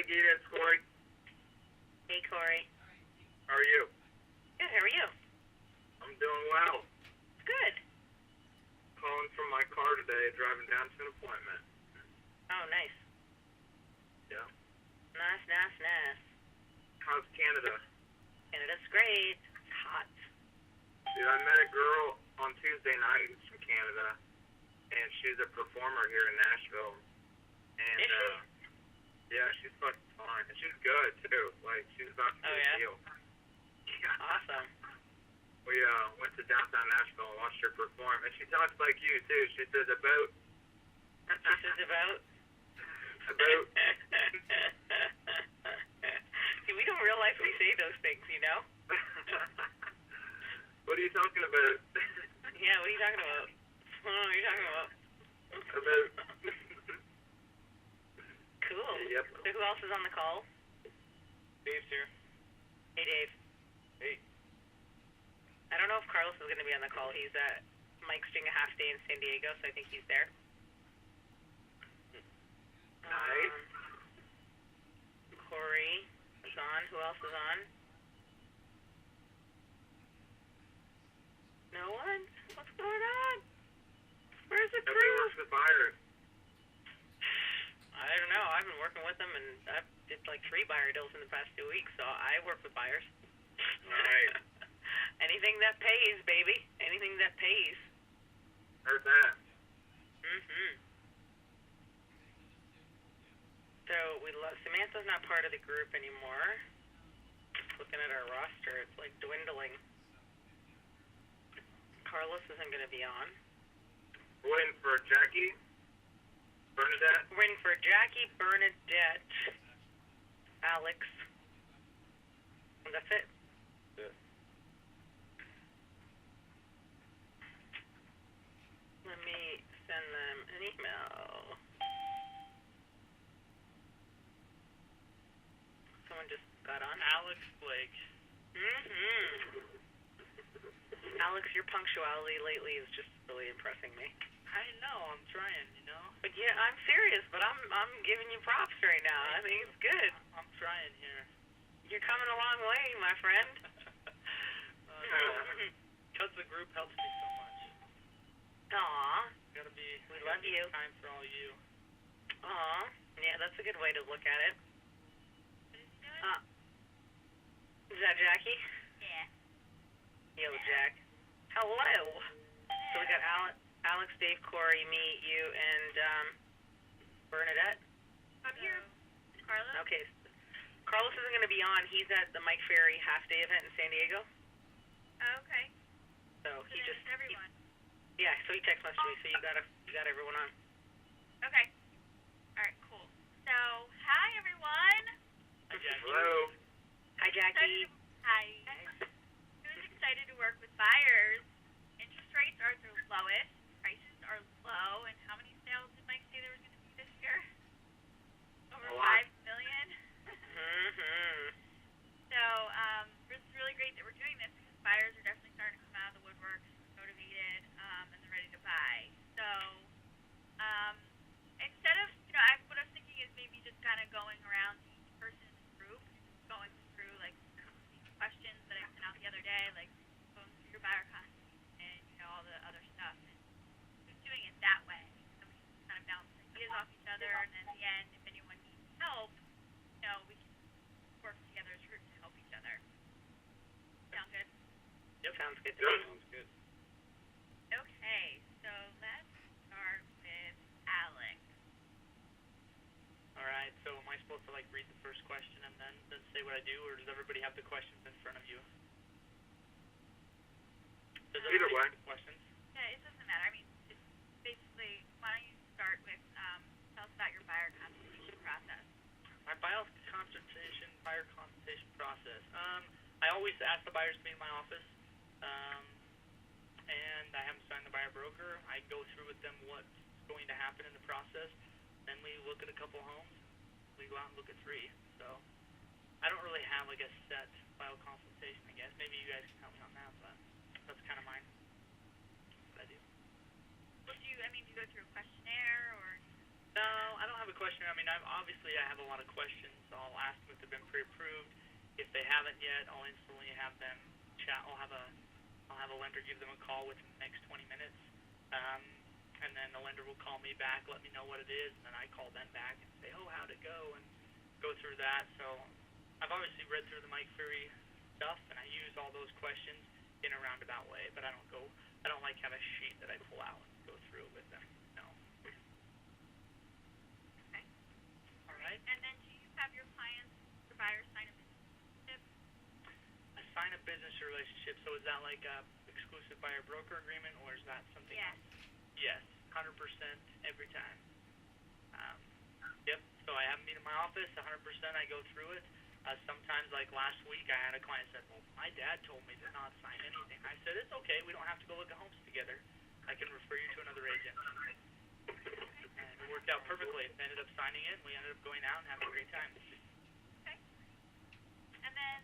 Hey, Gita, it's Corey. Hey, Corey. How are you? Good, how are you? I'm doing well. Good. Calling from my car today, driving down to an appointment. Oh, nice. Yeah. Nice. How's Canada? Canada's great. It's hot. Dude, I met a girl on Tuesday night who's from Canada, and she's a performer here in Nashville. And, Is she? Yeah, she's fucking fine. And she's good, too. Like, she's about to Oh, do yeah? a deal. Yeah. Awesome. We went to downtown Nashville and watched her perform. And she talks like you, too. She says about... This is about... About... See, we don't realize we say those things, you know? What are you talking about? Yeah, what are you talking about? What are you talking about? About... Cool. Yep. So who else is on the call? Dave's here. Hey, Dave. Hey. I don't know if Carlos is going to be on the call. Mike's doing a half day in San Diego, so I think he's there. Nice. Corey is on. Who else is on? No one? What's going on? Where's the Nobody crew? works with buyers. I don't know. I've been working with them, and I've did like 3 buyer deals in the past 2 weeks, so I work with buyers. Right. Anything that pays, baby. Anything that pays. Heard that. So Samantha's not part of the group anymore. Just looking at our roster, it's like dwindling. Carlos isn't going to be on. We're waiting for Jackie. Bernadette. We're waiting for Jackie, Bernadette, Alex. And that's it. Yeah. Let me send them an email. Someone just got on. Alex Blake. Alex, your punctuality lately is just really impressing me. I know, I'm trying, you know? But yeah, I'm serious, but I'm giving you props right now. I think it's good. I'm trying here. You're coming a long way, my friend. Because the group helps me so much. Aw. Gotta be... We love you. Time for all you. Aw. Yeah, that's a good way to look at it. Is that Jackie? Yeah. Yo, Jack. Hello. So we got Alex, Dave, Corey, me, you, and Bernadette. I'm here. Carlos? Okay. Carlos isn't going to be on. He's at the Mike Ferry half-day event in San Diego. Oh, okay. So he just... everyone. Yeah, so he text messaged me, so you got everyone on. Okay. All right, cool. So, hi, everyone. Hi, Jackie. Hello. Hi, Jackie. Hi. Who's excited to work with buyers? Interest rates are at their lowest. Prices are low. And how many sales did Mike say there was going to be this year? Over A lot. 5 million. Mm-hmm. So, it's really great that we're doing this because buyers are definitely starting to come out of the woodwork, motivated, and they're ready to buy. So, instead of, what I was thinking is maybe just kind of going around to each person in the group, going through, like, these questions that I sent out the other day, like, going through your buyer consultation and, all the other stuff, and just doing it that way. So we can kind of bounce ideas off each other, and at the end, if anyone needs help, we can work together as a group to help each other. Sound good? Yep. Sounds good to Good. me. Sounds good. Okay, so let's start with Alex. Alright, so am I supposed to, read the first question and then say what I do, or does everybody have the questions in front of you? Does Either everybody way. have the questions? Yeah, it doesn't matter. I mean, it's basically, why don't you start with, tell us about your buyer consultation process. My buyer consultation process. I always ask the buyers to be in my office, and I have them sign the buyer broker. I go through with them what's going to happen in the process. Then we look at a couple homes. We go out and look at 3. So I don't really have a set buyer consultation, I guess. Maybe you guys can help me on that, but that's kind of mine. That's what I do. Well, do you go through a questionnaire or? No, I don't have a questionnaire. I mean, obviously I have a lot of questions. I'll ask them if they've been pre-approved. If they haven't yet, I'll instantly have them chat. I'll have a lender give them a call within the next 20 minutes. And then the lender will call me back, let me know what it is, and then I call them back and say, oh, how'd it go, and go through that. So I've obviously read through the Mike Fury stuff, and I use all those questions in a roundabout way, but I don't like have a sheet that I pull out and go through it with them. No. Okay. All right. And then do you have your clients, your buyers sign a business relationship? A sign of business relationship. So is that like a exclusive buyer-broker agreement, or is that something Yes. else? Yes, 100% every time. Yep. So I have them meet in my office. 100%. I go through it. Sometimes, like last week, I had a client said, "Well, my dad told me to not sign anything." I said, "It's okay. We don't have to go look at homes together. I can refer you to another agent." And it worked out perfectly. They ended up signing it. And we ended up going out and having a great time. Okay. And then,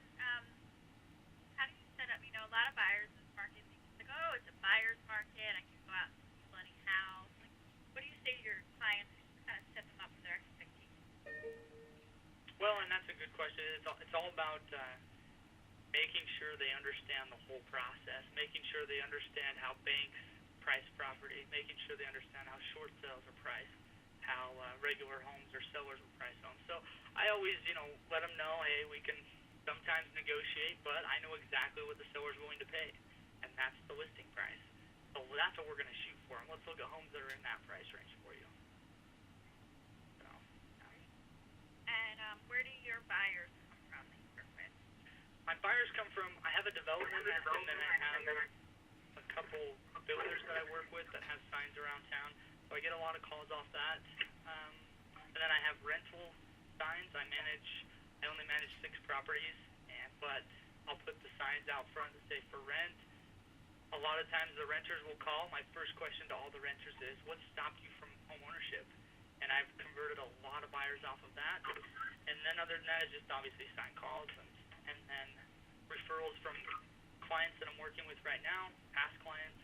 how do you set up? You know, a lot of buyers in this market think like, oh, it's a buyer's market. I can go out and see bloody house. Like, what do you say to your clients to kind of set them up for their expectations? Well, and that's a good question. It's all about making sure they understand the whole process, making sure they understand how banks price property, making sure they understand how short sales are priced, how regular homes or sellers will price homes. So I always, let them know, hey, we can sometimes negotiate, but I know exactly what the seller's willing to pay, and that's the listing price. So that's what we're going to shoot for, and let's look at homes that are in that price range for you. So, And where do your buyers come from that you work with? my buyers come from, I have a development, and then I have a couple builders that I work with that have signs around town. So I get a lot of calls off that. And then I have rental signs. I only manage 6 properties, but I'll put the signs out front that say for rent. A lot of times the renters will call. My first question to all the renters is, what stopped you from home ownership? And I've converted a lot of buyers off of that. And then other than that, it's just obviously sign calls and then referrals from clients that I'm working with right now, past clients,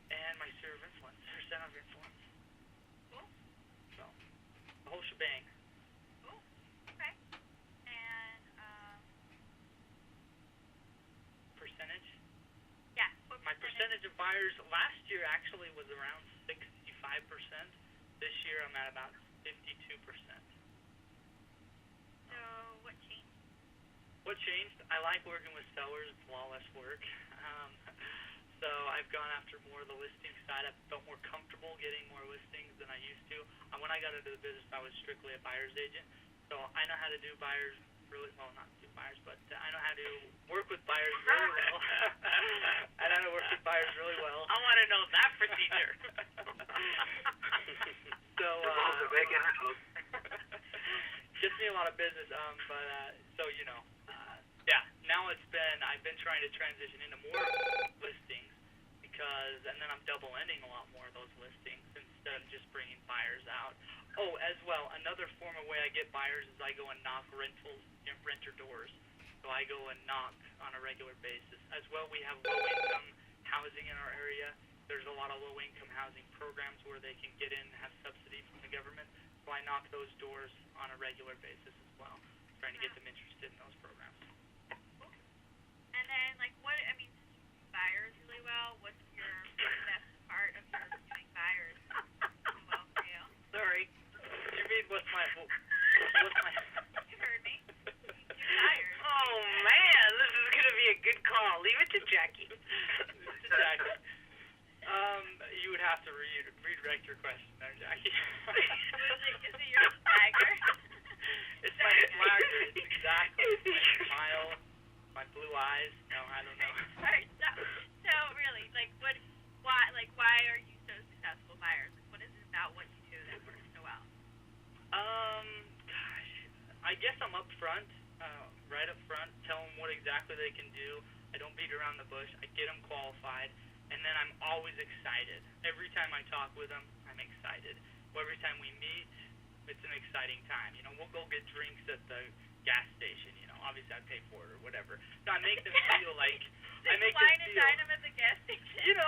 and my sphere of influence, or center of influence. Cool. So, the whole shebang. Cool. Okay. And, Percentage? yeah. What My percentage of buyers last year actually was around 65%. This year I'm at about 52%. So, what changed? What changed? I like working with sellers. It's flawless work. So I've gone after more of the listing side. I felt more comfortable getting more listings than I used to. When I got into the business, I was strictly a buyer's agent. So I know how to do buyers really well, not do buyers, but I know how to work with buyers really well. I know how to work with buyers really well. I want to know that procedure. So Vacant house. gets me a lot of business. Yeah. Now I've been trying to transition into more listings and then I'm double ending a lot more of those listings instead of just bringing buyers out. Oh, as well, another form of way I get buyers is I go and knock renter doors. So I go and knock on a regular basis. As well, we have low-income housing in our area. There's a lot of low-income housing programs where they can get in and have subsidy from the government. So I knock those doors on a regular basis as well, trying to get them interested in those programs. And then, like, buyers really well. What's your best part of your doing buyers really well for you? Sorry. You mean what's my You heard me. You do buyers. Oh, man, this is going to be a good call. Leave it to Jackie. Jackie. You would have to redirect your question there, Jackie. Is it your swagger? It's my swagger. It's exactly my smile, my blue eyes. No, I don't know. Sorry, so really, why are you so successful buyers? Like, what is it about what you do that works so well? Gosh, I guess I'm up front, right up front, tell them what exactly they can do. I don't beat around the bush. I get them qualified, and then I'm always excited. Every time I talk with them, I'm excited. Well, every time we meet, it's an exciting time. We'll go get drinks at the gas station. Obviously I pay for it or whatever. So I make them feel like Wine and dine them at the gas station. Yeah,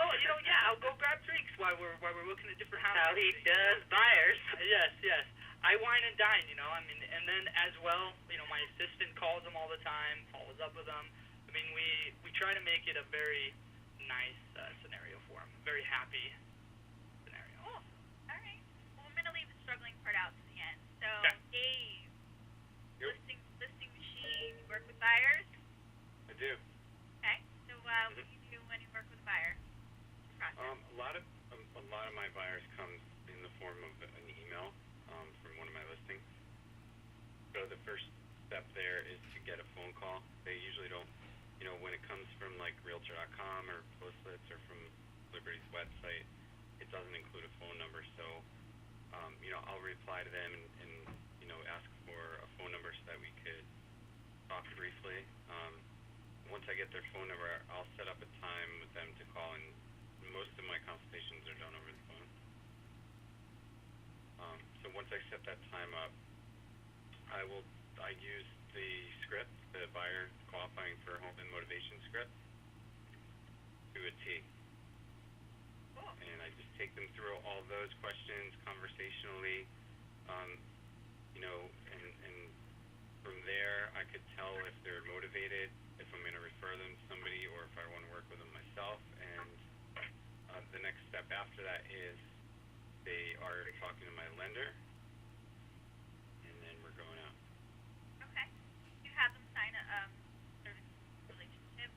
I'll go grab drinks while we're looking at different houses. How he does buyers. Yes. I wine and dine, you know. I mean, and then as well, you know, my assistant calls them all the time, follows up with them. I mean, we try to make it a very nice scenario for them, very happy scenario. Cool. All right. Well, I'm gonna leave the struggling part out to the end. So, Okay. Dave, Yep. listing machine. You work with buyers. I do. Okay. So, what do you do when you work with a buyer? What's your process? A lot of my buyers come in the form of an email from one of my listings. So the first step there is to get a phone call. They usually don't, you know, when it comes from like Realtor.com or Closelets or from Liberty's website, it doesn't include a phone number. So, you know, I'll reply to them and you know, ask for a phone number so that we could talk briefly. Once I get their phone number, I'll set up a time with them to call, and most of my consultations are done over the phone. So once I set that time up, I use the script, the buyer qualifying for home and motivation script, to a T. Cool. And I just take them through all those questions conversationally, you know, and from there I could tell if they're motivated, if I'm going to refer them to somebody, or if I want to work with them myself. And the next step after that is they are talking to my lender, and then we're going out. Okay. You have them sign a service relationship.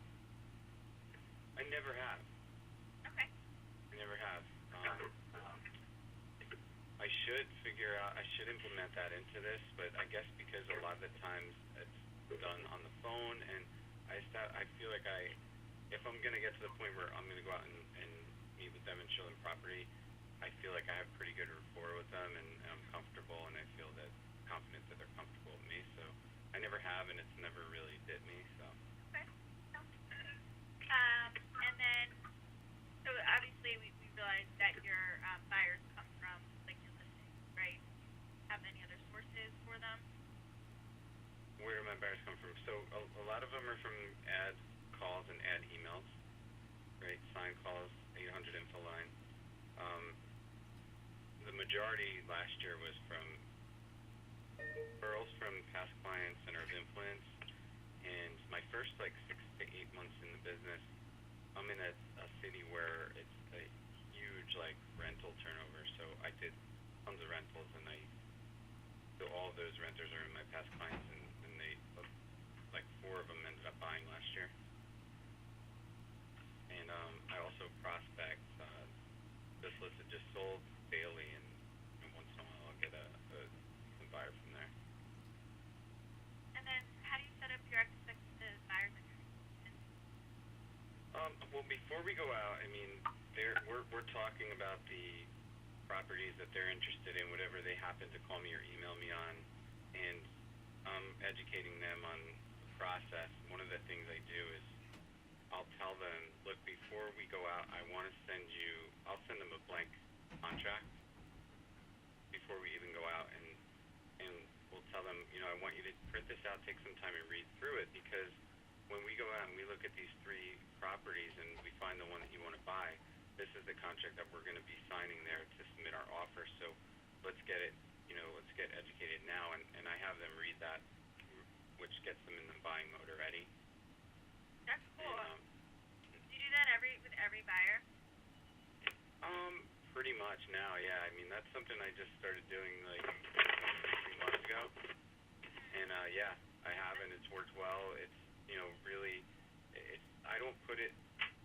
I never have. Okay. I never have. I should implement that into this, but I guess because a lot of the times it's done on the phone, and I feel like if I'm going to get to the point where I'm going to go out and meet with them and show them property, I feel like I have pretty good rapport with them, and I'm comfortable, and I feel confident that they're comfortable with me. So I never have, and it's never really bit me. So. Okay. Sounds good. And then, so obviously we realize that your buyers come from like your listings, right? Have any other sources for them? Where do my buyers come from? So a lot of them are from ad calls and ad emails, right? Sign calls, 800 info line. The majority last year was from referrals from past clients, center of influence, and my first like 6 to 8 months in the business, I'm in a city where it's a huge like rental turnover. So I did tons of rentals, and so all of those renters are in my past clients, and they like 4 of them ended up buying last year. And I also prospect. This list had just sold daily, and once in a while I'll get a buyer from there. And then, how do you set up your expected buyers and your Well, before we go out, I mean, we're talking about the properties that they're interested in, whatever they happen to call me or email me on, and educating them on the process. One of the things I do is I'll tell them, look, before we go out, I'll send them a blank contract before we even go out, and we'll tell them, you know, I want you to print this out, take some time and read through it, because when we go out and we look at these 3 properties and we find the one that you want to buy, this is the contract that we're going to be signing there to submit our offer. So let's get it, you know, let's get educated now, and I have them read that, which gets them in the buying mode already. That's cool. And, do you do that with every buyer? Pretty much now, yeah. I mean, that's something I just started doing like 3 months ago, and yeah, I have, and it's worked well. It's, you know, really, I don't put it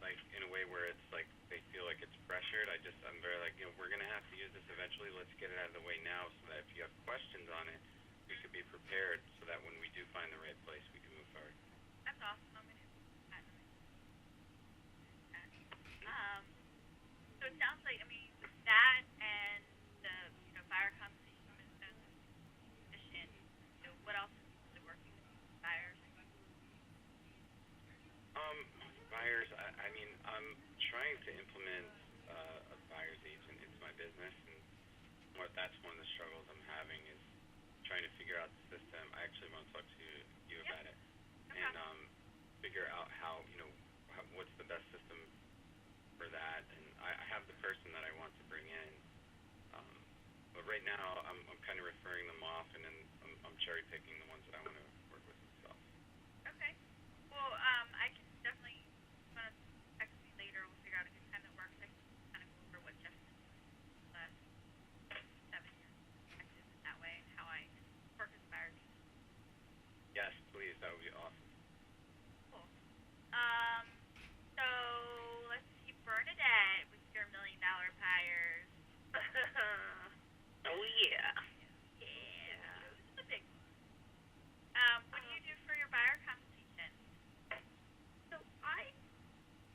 like in a way where it's like they feel like it's pressured. I'm very like, you know, we're gonna have to use this eventually. Let's get it out of the way now, so that if you have questions on it, we could be prepared, so that when we do find the right place, we can move forward. That's awesome. I'm gonna do that. So it sounds like, I mean, with that and the, you know, buyer compensation as a position, you know, what else is really working with buyers? Buyers, I mean, I'm trying to implement a buyer's agent into my business, and that's one of the struggles I'm having, is trying to figure out the system. I actually want to talk to you about it, and figure out how, you know, what's the best system for that. And I have the person that I want to bring in, but right now I'm kind of referring them off, and then I'm cherry picking the ones that I want to work with myself. Okay. Well, I can definitely want to text me later. We'll figure out a good time that works. I can kind of go over what Jeff's been doing the last 7 years, active in that way, and how I work with buyers. Yes, please. That would be awesome. Cool. So let's see, Bernadette with your $1 million buyers. Oh yeah. Yeah, this is a big one. What do you do for your buyer consultation? So I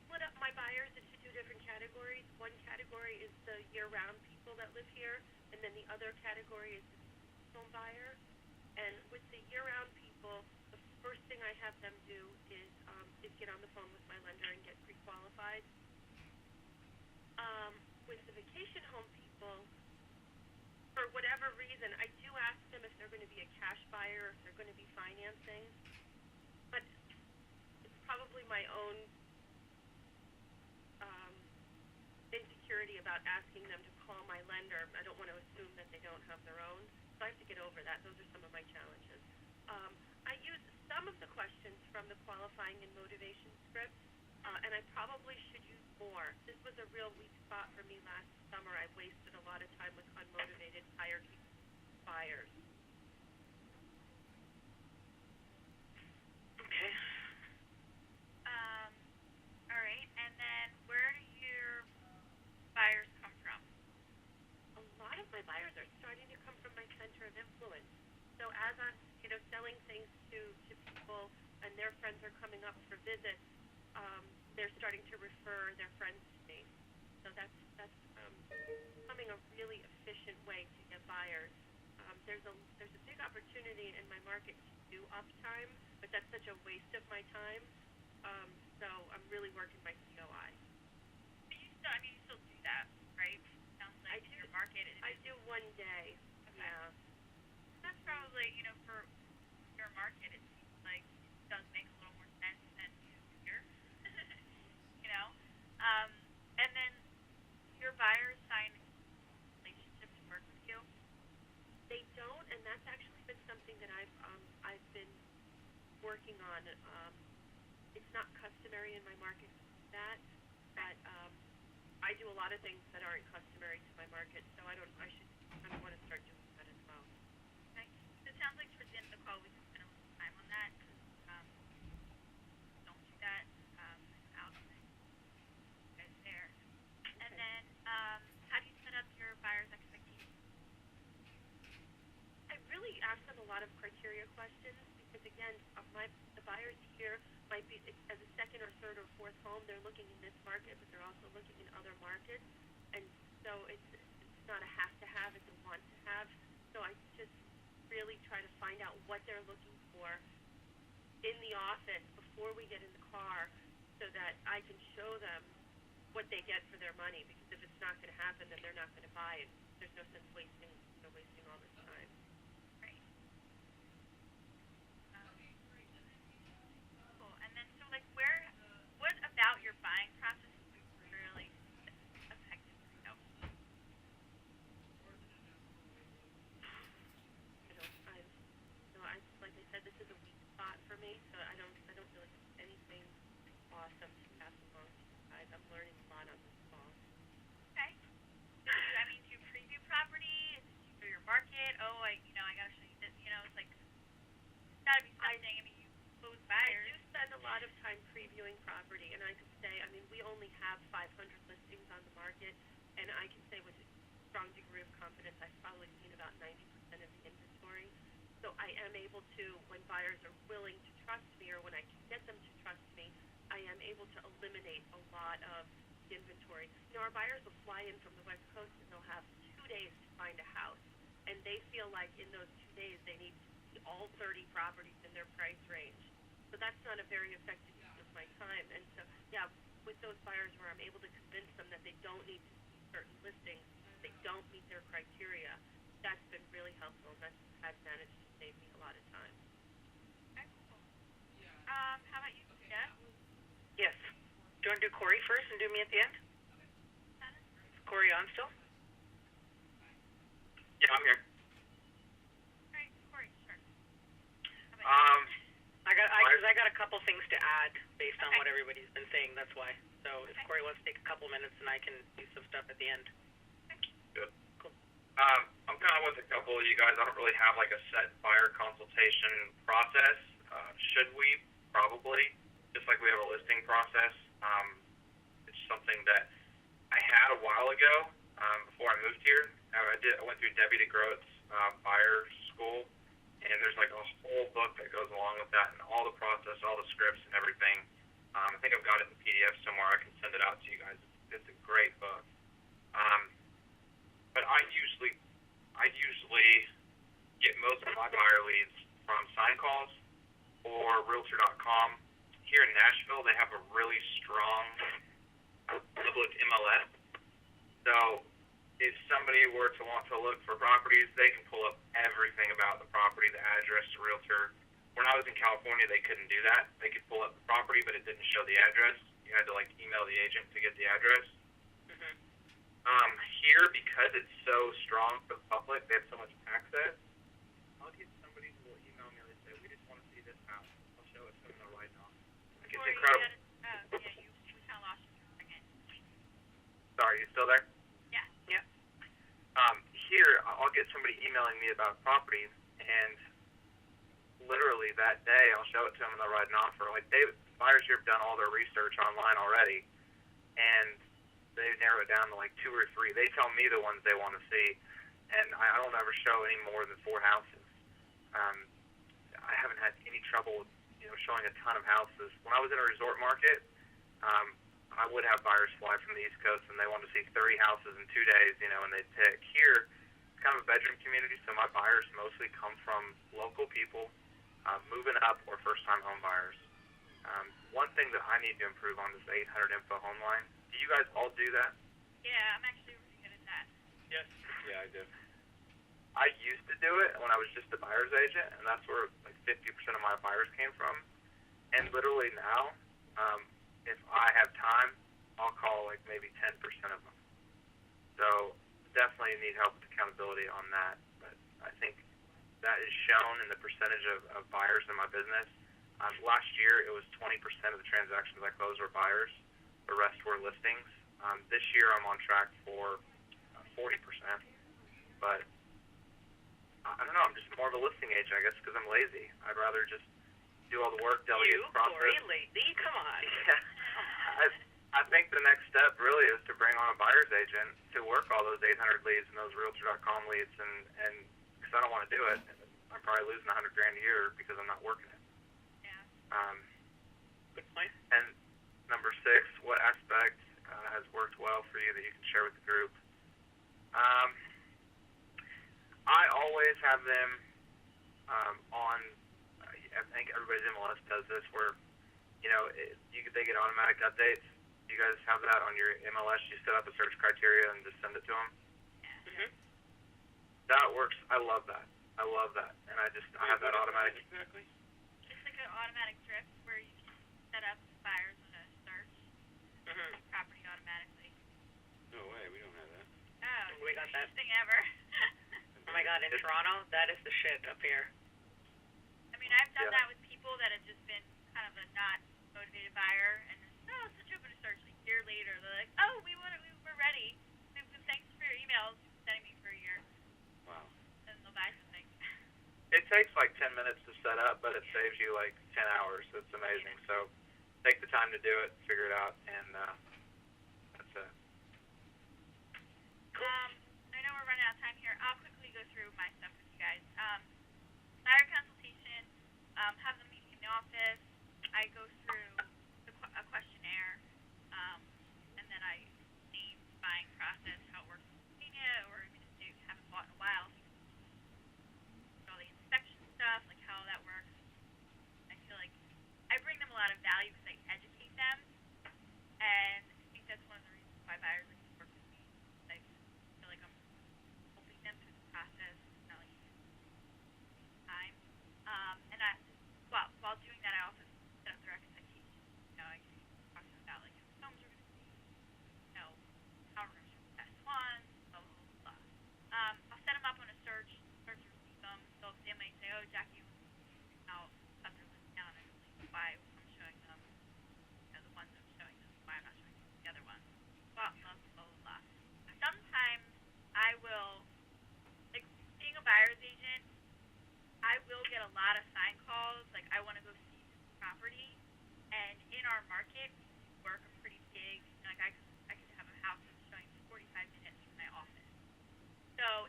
split up my buyers into two different categories. One category is the year-round people that live here, and then the other category is the seasonal buyer. And with the year-round people, the first thing I have them do is get on the phone with my lender and get pre-qualified. With the vacation home people, for whatever reason, I do ask them if they're going to be a cash buyer, if they're going to be financing. But it's probably my own insecurity about asking them to call my lender. I don't want to assume that they don't have their own. So I have to get over that. Those are some of my challenges. I use some of the questions from the qualifying and motivation script, and I probably should use more. This was a real weak spot for me last summer. I wasted a lot of time with unmotivated, higher-key buyers. Okay. All right, and then where do your buyers come from? A lot of my buyers are starting to come from my center of influence. So as I'm, selling things to people and their friends are coming up for visits, they're starting to refer their friends to me. So that's becoming a really efficient way to get buyers. There's a big opportunity in my market to do uptime, but that's such a waste of my time. So I'm really working my COI. But you still do that, right? Sounds like in your market. I do one day. Okay. Yeah. That's probably, for your market, it seems like it does make a little more sense than here. And then your buyers sign relationships to work with you. They don't, and that's actually been something that I've been working on. It's not customary in my market to do that, but I do a lot of things that aren't customary to my market, so I want to start doing that as well. Okay. So it sounds like towards the end of the call we can spend a little time on that, because don't do that. Out of it. You guys there. And then, how do you set up your buyer's expectations? I really ask them a lot of criteria questions because, again, the buyers here might be as a second or third or fourth home. They're looking in this market, but they're also looking in other markets, and so it's not a have-to-have; it's a want-to-have. So I just really try to find out what they're looking for in the office before we get in the car, so that I can show them what they get for their money. Because if it's not going to happen, then they're not going to buy it. There's no sense wasting all this time. Right. Cool. And then, so what about your buying process is really effective for you? Like I said, this is a weak spot for me, so I don't really have anything awesome to pass along to you guys. I'm learning a lot on this call. Okay. Do you preview property? Do you know your market? Oh, I gotta show you this. It's like, it's gotta be something. You close buyers. I do spend a lot of time previewing property, and I could say, we only have 500 listings on the market, and I can say with a strong degree of confidence I've probably seen about 90% of the inventory. So I am able to, when buyers are willing to trust me, or when I can get them to trust me, I am able to eliminate a lot of inventory. Our buyers will fly in from the West Coast, and they'll have 2 days to find a house, and they feel like in those 2 days they need to see all 30 properties in their price range. So that's not a very effective use of my time. And so, yeah, with those buyers where I'm able to convince them that they don't need to see certain listings, they don't meet their criteria, that's been really helpful, and that has managed to save me a lot of time. Okay, cool. How about you, Jeff? Yes. Do you want to do Corey first and do me at the end? Is Corey on still? Yeah, I'm here. Alright, Corey, sure. How about you? I got a couple things to add based on Okay. what everybody's been saying, that's why. So if Okay. Corey wants to take a couple minutes and I can do some stuff at the end. Good. I'm kind of with a couple of you guys. I don't really have like a set buyer consultation process. Should we? Probably. Just like we have a listing process. It's something that I had a while ago before I moved here. I went through Debbie DeGroat's buyer school, and there's like a whole book that goes along with that, and all the process, all the scripts, and everything. I think I've got it in PDF somewhere. I can send it out to you guys. It's a great book. But I usually get most of my buyer leads from sign calls or Realtor.com. Here in Nashville, they have a really strong public MLS. So if somebody were to want to look for properties, they can pull up everything about the property, the address, the realtor. When I was in California, they couldn't do that. They could pull up the property, but it didn't show the address. You had to like email the agent to get the address. Here, because it's so strong for the public, they have so much access. I'll get somebody who will email me and they say, we just want to see this house. I'll show it to them right now. Like, it's Corey, incredible. we kinda lost you for a second. Sorry, you still there? Yeah. Yeah. Here, I'll get somebody emailing me about properties, and literally that day, I'll show it to them and they'll write an offer. Like, buyers here have done all their research online already, and they narrow it down to like 2 or 3. They tell me the ones they want to see, and I don't ever show any more than 4 houses. I haven't had any trouble, showing a ton of houses. When I was in a resort market, I would have buyers fly from the East Coast, and they wanted to see 30 houses in 2 days, and they'd pick. Here, it's kind of a bedroom community, so my buyers mostly come from local people moving up or first-time home buyers. One thing that I need to improve on is the 800 info home line. Do you guys all do that? Yeah, I'm actually really good at that. Yes. Yeah, I do. I used to do it when I was just a buyer's agent, and that's where like 50% of my buyers came from. And literally now, if I have time, I'll call like maybe 10% of them. So definitely need help with accountability on that. But I think that is shown in the percentage of buyers in my business. Last year, it was 20% of the transactions I closed were buyers. The rest were listings. This year, I'm on track for 40%. But I don't know. I'm just more of a listing agent, I guess, because I'm lazy. I'd rather just do all the work, delegate the process. Corey, lazy? Come on. Yeah. I think the next step really is to bring on a buyer's agent to work all those 800 leads and those Realtor.com leads, and because I don't want to do it, I'm probably losing $100,000 a year because I'm not working it. Yeah. Good point. And number 6, what aspect has worked well for you that you can share with the group? I always have them on. I think everybody's MLS does this, where they get automatic updates. You guys have that on your MLS. You set up a search criteria and just send it to them. Mhm. That works. I love that. And I have that automatic. Exactly. It's like an automatic drip where you can set up buyers on a search Mhm. property automatically. No way, we don't have that. Oh, We got that. greatest thing ever. Oh my God, in Toronto, that is the shit up here. I mean, I've done Yeah. that with people that have just been kind of a not motivated buyer, and switch open a search. Like a year later, they're like, "Oh, we're ready. Thanks for your emails, sending me for a year." Wow. And they'll buy something. It takes like 10 minutes to set up, but it saves you like 10 hours. It's amazing. So take the time to do it, figure it out, and that's it. I know we're running out of time here. I'll quickly go through my stuff with you guys. Buyer consultation, have them meeting in the office. I go through a questionnaire, and then I name the buying process, how it works in Pennsylvania, or even if they haven't bought in a while. All the inspection stuff, like how that works. I feel like I bring them a lot of value because I educate them, and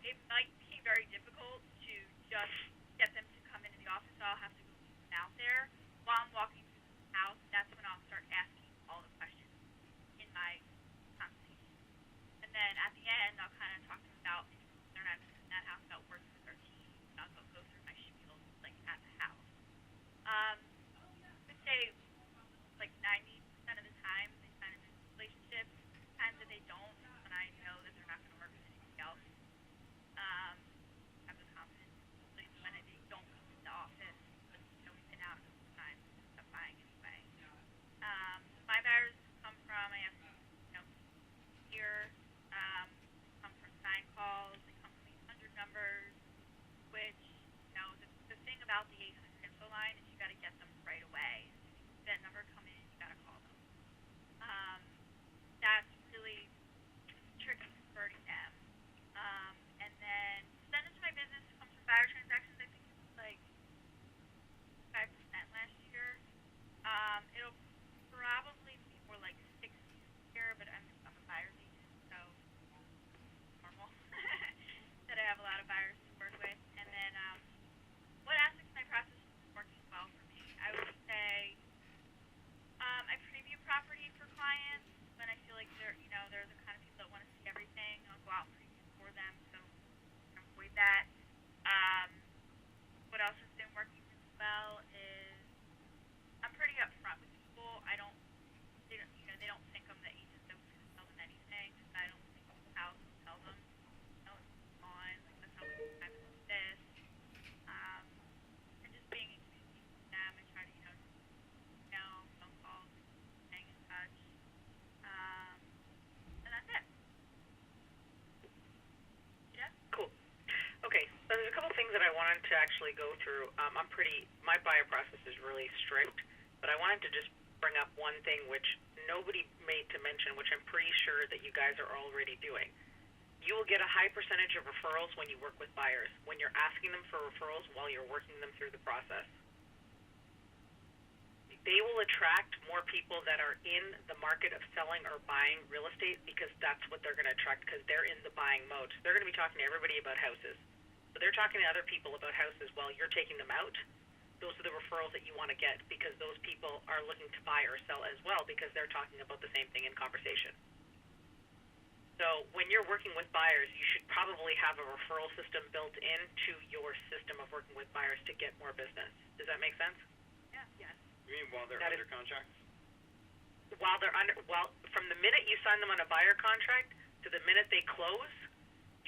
it might be very difficult to just get them to come into the office, so I'll have to go meet them out there. While I'm walking through the house, that's when I'll start asking all the questions in my consultation. And then at the end, I'll kind of talk to them about if they're not in that house, about working with our team. I'll go through my spiel, like, at the house. I would say, like, 90% of the time, they sign a business relationship. Times that they don't, when I know that they're not going to work with anybody else. Have the confidence, like, when they don't come to the office, but, you know, we've been out a couple times, end up buying anyway. My buyers come from, I have, you know, here, come from sign calls, they come from 800 numbers, which, you know, the thing about the 800 info line is you got to get them right away. That number come in, you got to call them. That's really tricky converting them. And then percentage of my business comes from buyer transactions. I think it was like 5% last year. It'll probably be more like 60 this year, but I'm a buyer's agent, so normal that I have a lot of buyers to work with. And then what aspects of my process is working well for me? I would say I preview property for clients when I feel like they're the kind of people that want to see everything. I'll go out and preview for them, so avoid that. What else has been working really well is I'm pretty upfront with people. They don't think I'm the agent that was going to sell them anything. I don't think I'm the house to tell them. No, it's on. Like, that's how we have this. And just being in communication with them and trying to, phone calls, staying in touch. And that's it. Yeah? Cool. Okay, so there's a couple things that I wanted to actually go through. My buyer process is really strict, but I wanted to just bring up one thing which nobody made to mention, which I'm pretty sure that you guys are already doing. You will get a high percentage of referrals when you work with buyers, when you're asking them for referrals while you're working them through the process. They will attract more people that are in the market of selling or buying real estate because that's what they're going to attract because they're in the buying mode. They're going to be talking to everybody about houses. So they're talking to other people about houses while you're taking them out. Those are the referrals that you want to get because those people are looking to buy or sell as well because they're talking about the same thing in conversation. So when you're working with buyers, you should probably have a referral system built into your system of working with buyers to get more business. Does that make sense? Yeah. Yes. You mean while they're That under contract? From the minute you sign them on a buyer contract to the minute they close,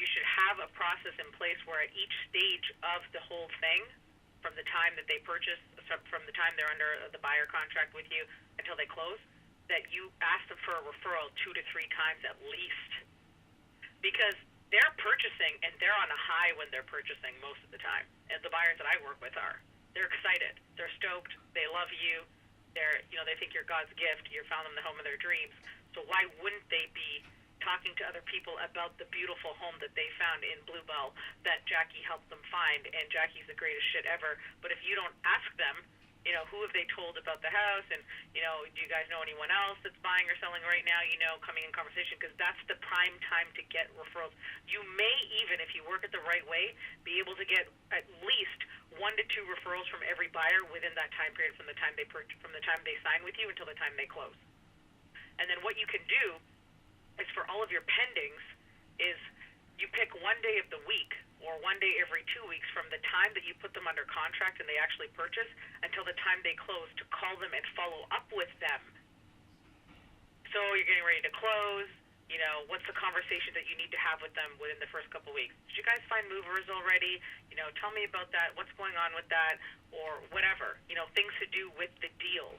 you should have a process in place where at each stage of the whole thing, from the time that they purchase, from the time they're under the buyer contract with you until they close, that you ask them for a referral 2 to 3 times at least. Because they're purchasing and they're on a high when they're purchasing most of the time. And the buyers that I work with are. They're excited. They're stoked. They love you. They think you're God's gift. You found them the home of their dreams. So why wouldn't they be talking to other people about the beautiful home that they found in Bluebell that Jackie helped them find, and Jackie's the greatest shit ever. But if you don't ask them, who have they told about the house, and, do you guys know anyone else that's buying or selling right now, coming in conversation, because that's the prime time to get referrals. You may even, if you work it the right way, be able to get at least 1 to 2 referrals from every buyer within that time period from the time they sign with you until the time they close. And then what you can do is for all of your pendings is you pick one day of the week or one day every 2 weeks from the time that you put them under contract and they actually purchase until the time they close to call them and follow up with them. So you're getting ready to close, what's the conversation that you need to have with them within the first couple weeks? Did you guys find movers already? Tell me about that. What's going on with that? Or whatever, things to do with the deal.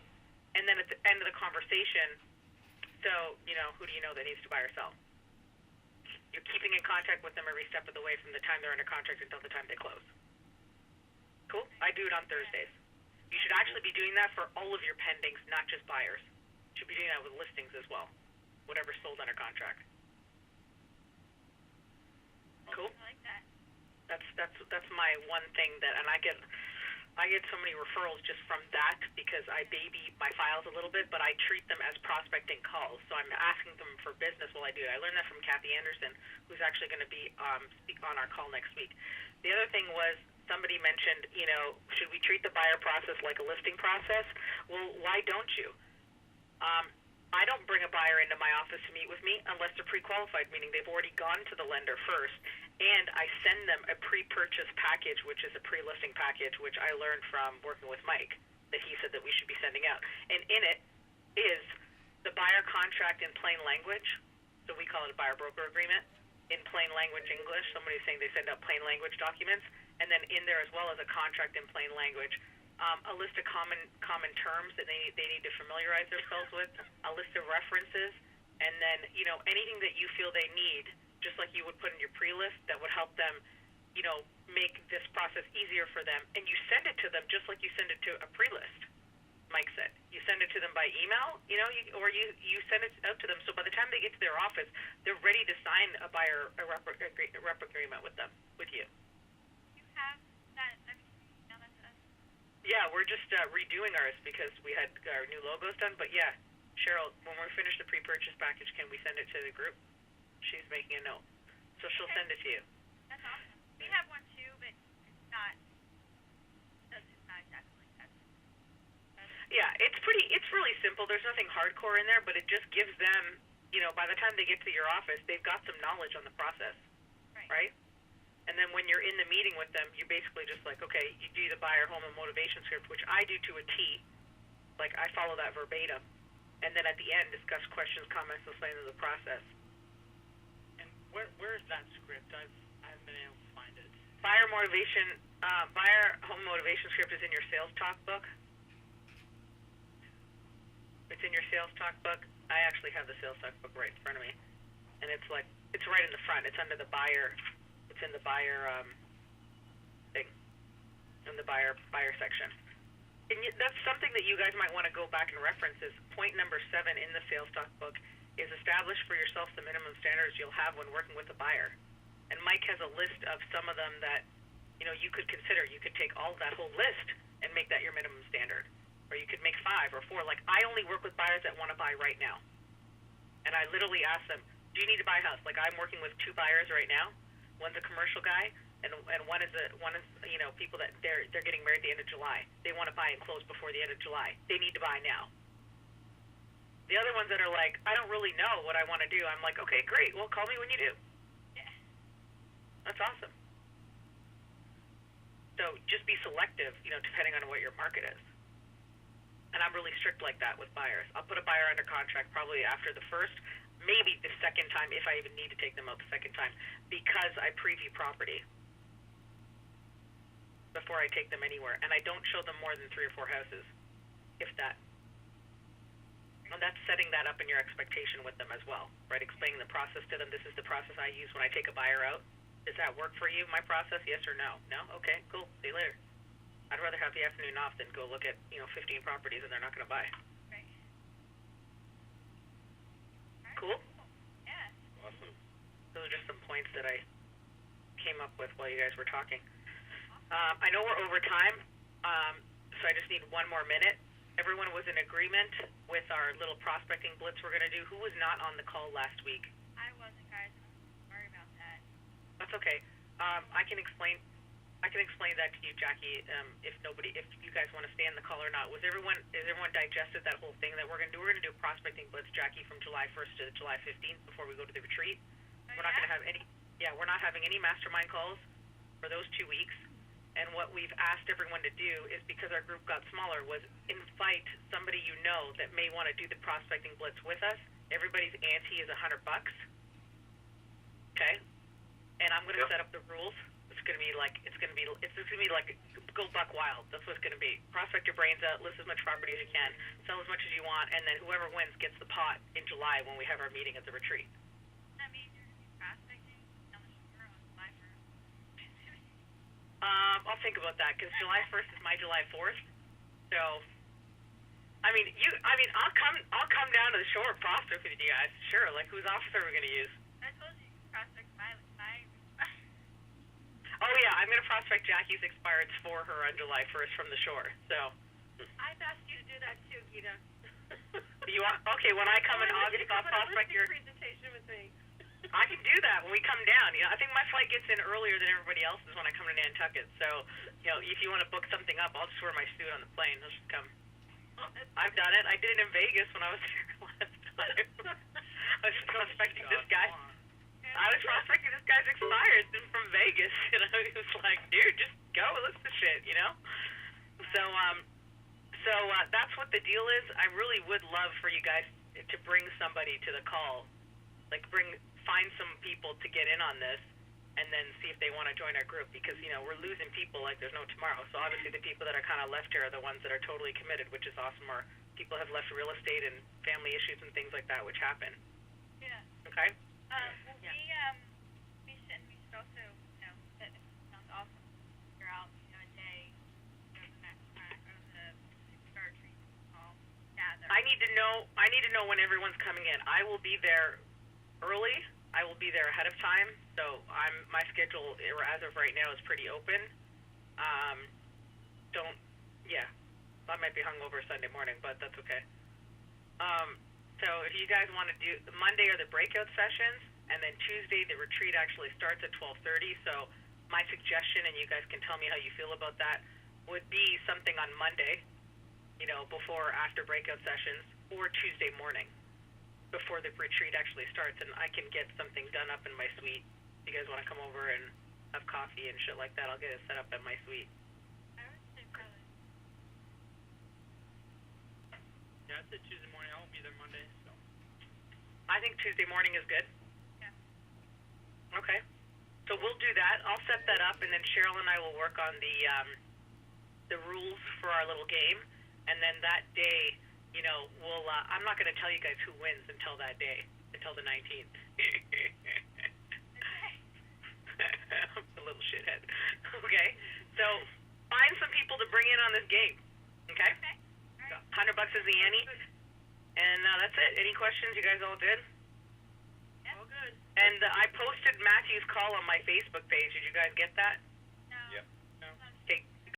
And then at the end of the conversation, so, who do you know that needs to buy or sell? You're keeping in contact with them every step of the way from the time they're under contract until the time they close. Cool? I do it on Thursdays. You should actually be doing that for all of your pendings, not just buyers. You should be doing that with listings as well. Whatever's sold under contract. Cool? I like that. That's my one thing that, and I get I get so many referrals just from that because I baby my files a little bit, but I treat them as prospecting calls. So I'm asking them for business while I do it. I learned that from Kathy Anderson, who's actually going to be speak on our call next week. The other thing was somebody mentioned, should we treat the buyer process like a listing process? Well, why don't you? I don't bring a buyer into my office to meet with me unless they're pre-qualified, meaning they've already gone to the lender first, and I send them a pre-purchase package, which is a pre-listing package, which I learned from working with Mike, that he said that we should be sending out. And in it is the buyer contract in plain language, so we call it a buyer-broker agreement, in plain language English. Somebody's saying they send out plain language documents, and then in there as well as a contract in plain language. A list of common terms that they need to familiarize themselves with, a list of references, and then anything that you feel they need, just like you would put in your pre-list, that would help them, make this process easier for them. And you send it to them just like you send it to a pre-list. Mike said you send it to them by email, or you send it out to them. So by the time they get to their office, they're ready to sign a rep agreement with you. You have that. Yeah, we're just redoing ours because we had our new logos done. But yeah, Cheryl, when we finish the pre-purchase package, can we send it to the group? She's making a note, so she'll send it to you. That's awesome. We have one too, but it's not exactly like that. Yeah, it's really simple. There's nothing hardcore in there, but it just gives them, by the time they get to your office, they've got some knowledge on the process, right? And then when you're in the meeting with them, you're basically just like, okay, you do the buyer home and motivation script, which I do to a T. Like, I follow that verbatim. And then at the end, discuss questions, comments, and explain the process. And where is that script? I haven't been able to find it. Buyer home motivation script is in your sales talk book. It's in your sales talk book. I actually have the sales talk book right in front of me. And it's right in the front. It's under the buyer. It's in the buyer thing, in the buyer section. And that's something that you guys might want to go back and reference. Is point number 7 in the sales talk book is establish for yourself the minimum standards you'll have when working with a buyer. And Mike has a list of some of them that you could consider. You could take all of that whole list and make that your minimum standard, or you could make 5 or 4. Like, I only work with buyers that want to buy right now, and I literally ask them, do you need to buy a house? Like, I'm working with 2 buyers right now. One's a commercial guy, and one is people that they're getting married at the end of July. They want to buy and close before the end of July. They need to buy now. The other ones that are like, I don't really know what I want to do. I'm like, okay, great. Well, call me when you do. Yeah. That's awesome. So just be selective, depending on what your market is. And I'm really strict like that with buyers. I'll put a buyer under contract probably after the first, maybe the second time, if I even need to take them out the second time, because I preview property before I take them anywhere. And I don't show them more than 3 or 4 houses, if that. And that's setting that up in your expectation with them as well, right? Explaining the process to them. This is the process I use when I take a buyer out. Does that work for you, my process? Yes or no? No? Okay, cool. See you later. I'd rather have the afternoon off than go look at, 15 properties and they're not going to buy. Right. Cool? Yeah. Awesome. Those are just some points that I came up with while you guys were talking. I know we're over time, so I just need 1 more minute. Everyone was in agreement with our little prospecting blitz we're going to do. Who was not on the call last week? I wasn't, guys. Sorry about that. That's okay. I can explain that to you, Jackie. If you guys want to stay on the call or not. Is everyone digested that whole thing that we're going to do? We're going to do a prospecting blitz, Jackie, from July 1st to July 15th before we go to the retreat. We're not going to have any. Yeah, we're not having any mastermind calls for those 2 weeks. And what we've asked everyone to do is, because our group got smaller, was invite somebody that may want to do the prospecting blitz with us. Everybody's ante is $100. Okay, and I'm going to set up the rules. It's going to be like go buck wild. That's what it's going to be. Prospect your brains out, list as much property as you can, sell as much as you want, and then whoever wins gets the pot in July when we have our meeting at the retreat. That means you're going to be prospecting on the shore on July 1st. I'll think about that because July 1st is my July 4th. So, I'll come down to the shore and prospect with you guys. Sure. Like, whose office are we going to use? I told you you can prospect my Oh yeah, I'm gonna prospect Jackie's expireds for her on July 1st from the shore. So I've asked you to do that too, Gita. you want? Okay, when I come in August, I'll prospect your. presentation with me. I can do that when we come down. You know, I think my flight gets in earlier than everybody else's when I come to Nantucket. So, you know, if you want to book something up, I'll just wear my suit on the plane. I'll just come. I've done it. I did it in Vegas when I was there last time. I was prospecting this guy. I was prospecting this guy's expired from Vegas. You know, he was like, dude, just go. Listen to shit, you know? So that's what the deal is. I really would love for you guys to bring somebody to the call. Like, find some people to get in on this, and then see if they want to join our group, because, you know, we're losing people like there's no tomorrow. So obviously the people that are kind of left here are the ones that are totally committed, which is awesome, or people have left real estate and family issues and things like that, which happen. Yeah. Okay? We should also, you know, that it sounds awesome. Figure out, you know, a day, go to the next track, go to the start treatment call, gather. I need to know when everyone's coming in. I will be there early. I will be there ahead of time. So my schedule as of right now is pretty open. I might be hungover Sunday morning, but that's okay. So if you guys want to do the Monday are the breakout sessions, and then Tuesday the retreat actually starts at 12:30. So my suggestion, and you guys can tell me how you feel about that, would be something on Monday, you know, before or after breakout sessions, or Tuesday morning before the retreat actually starts, and I can get something done up in my suite. If you guys want to come over and have coffee and shit like that, I'll get it set up in my suite. I would say probably. Yeah, I said Tuesday morning. I won't be there Monday, so. I think Tuesday morning is good. Yeah. Okay. So we'll do that. I'll set that up, and then Cheryl and I will work on the rules for our little game, and then that day, you know, we'll. I'm not going to tell you guys who wins until that day, until the 19th. A little shithead. Okay. So find some people to bring in on this game. Okay. Okay. All right. $100 is the ante, and that's it. Any questions? You guys all good? Yeah. All good. And I posted Matthew's call on my Facebook page. Did you guys get that?